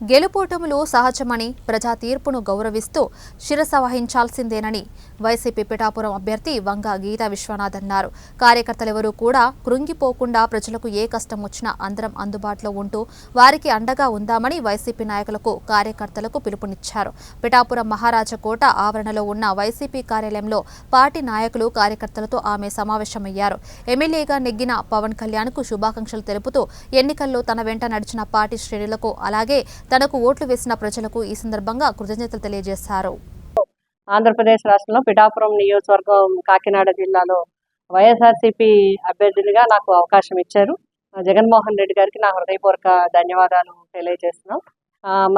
గెలుపోటములు సహజమని ప్రజా తీర్పును గౌరవిస్తూ శిరస వహించాల్సిందేనని వైసీపీ పిఠాపురం అభ్యర్థి వంగ గీతా విశ్వనాథ్ అన్నారు. కార్యకర్తలెవరూ కూడా కృంగిపోకుండా ప్రజలకు ఏ కష్టం వచ్చినా అందరం అందుబాటులో ఉంటూ వారికి అండగా ఉందామని వైసీపీ నాయకులకు కార్యకర్తలకు పిలుపునిచ్చారు. పిఠాపురం మహారాజకోట ఆవరణలో ఉన్న వైసీపీ కార్యాలయంలో పార్టీ నాయకులు కార్యకర్తలతో ఆమె సమావేశమయ్యారు. ఎమ్మెల్యేగా నెగ్గిన పవన్ కళ్యాణ్కు శుభాకాంక్షలు తెలుపుతూ ఎన్నికల్లో తన వెంట నడిచిన పార్టీ శ్రేణులకు అలాగే తనకు ఓట్లు వేసిన ప్రజలకు ఈ సందర్భంగా కృతజ్ఞతలు తెలియజేశారు. ఆంధ్రప్రదేశ్ రాష్ట్రంలో పిఠాపురం నియోజకవర్గం కాకినాడ జిల్లాలో వైఎస్ఆర్సీపీ అభ్యర్థులుగా నాకు అవకాశం ఇచ్చారు. జగన్మోహన్ రెడ్డి గారికి నా హృదయపూర్వక ధన్యవాదాలు తెలియజేస్తున్నాం.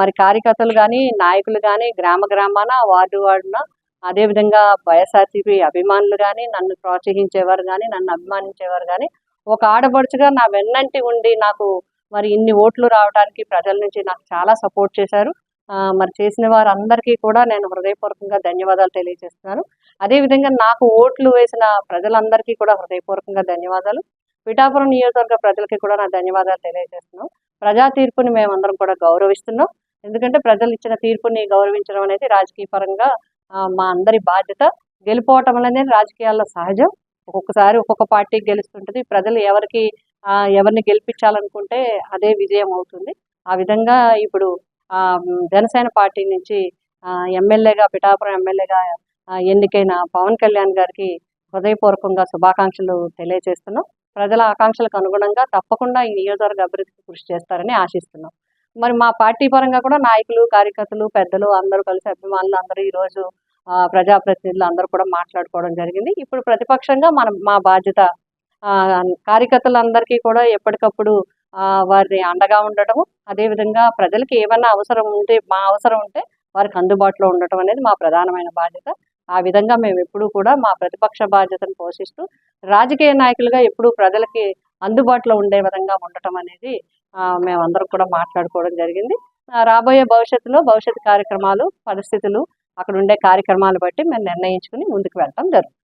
మరి కార్యకర్తలు కానీ నాయకులు కానీ గ్రామాన వార్డున అదేవిధంగా వైఎస్ఆర్సీపీ అభిమానులు కానీ నన్ను ప్రోత్సహించేవారు కానీ నన్ను అభిమానించేవారు కానీ ఒక ఆడపడుచుగా నా వెన్నంటి ఉండి నాకు మరి ఇన్ని ఓట్లు రావడానికి ప్రజల నుంచి నాకు చాలా సపోర్ట్ చేశారు. మరి చేసిన వారందరికీ కూడా నేను హృదయపూర్వకంగా ధన్యవాదాలు తెలియజేస్తున్నాను. అదేవిధంగా నాకు ఓట్లు వేసిన ప్రజలందరికీ కూడా హృదయపూర్వకంగా ధన్యవాదాలు. పిఠాపురం నియోజకవర్గ ప్రజలకి కూడా నా ధన్యవాదాలు తెలియజేస్తున్నాం. ప్రజా తీర్పుని మేమందరం కూడా గౌరవిస్తున్నాం. ఎందుకంటే ప్రజలు ఇచ్చిన తీర్పుని గౌరవించడం అనేది రాజకీయ పరంగా మా అందరి బాధ్యత. గెలుపోవటం అనేది రాజకీయాల్లో సహజం. ఒక్కొక్కసారి ఒక్కొక్క పార్టీకి గెలుస్తుంటుంది. ప్రజలు ఎవరిని గెలిపించాలనుకుంటే అదే విజయం అవుతుంది. ఆ విధంగా ఇప్పుడు జనసేన పార్టీ నుంచి ఎమ్మెల్యేగా పిఠాపురం ఎమ్మెల్యేగా ఎన్నికైన పవన్ కళ్యాణ్ గారికి హృదయపూర్వకంగా శుభాకాంక్షలు తెలియజేస్తున్నాం. ప్రజల ఆకాంక్షలకు అనుగుణంగా తప్పకుండా ఈ నియోజకవర్గ అభివృద్ధికి కృషి చేస్తారని ఆశిస్తున్నాం. మరి మా పార్టీ పరంగా కూడా నాయకులు కార్యకర్తలు పెద్దలు అందరూ కలిసి అభిమానులు అందరూ ఈరోజు ప్రజాప్రతినిధులు అందరూ కూడా మాట్లాడుకోవడం జరిగింది. ఇప్పుడు ప్రతిపక్షంగా మా బాధ్యత కార్యకర్తలందరికీ కూడా ఎప్పటికప్పుడు వారిని అండగా ఉండటము, అదేవిధంగా ప్రజలకి ఏమన్నా అవసరం ఉంటే మా అవసరం ఉంటే వారికి అందుబాటులో ఉండటం అనేది మా ప్రధానమైన బాధ్యత. ఆ విధంగా మేము ఎప్పుడూ కూడా మా ప్రతిపక్ష బాధ్యతను పోషిస్తూ రాజకీయ నాయకులుగా ఎప్పుడూ ప్రజలకి అందుబాటులో ఉండే విధంగా ఉండటం అనేది మేమందరం కూడా మాట్లాడుకోవడం జరిగింది. రాబోయే భవిష్యత్తు కార్యక్రమాలు పరిస్థితులు అక్కడ ఉండే కార్యక్రమాలు బట్టి మేము నిర్ణయించుకుని ముందుకు వెళ్తాం జరుగుతుంది.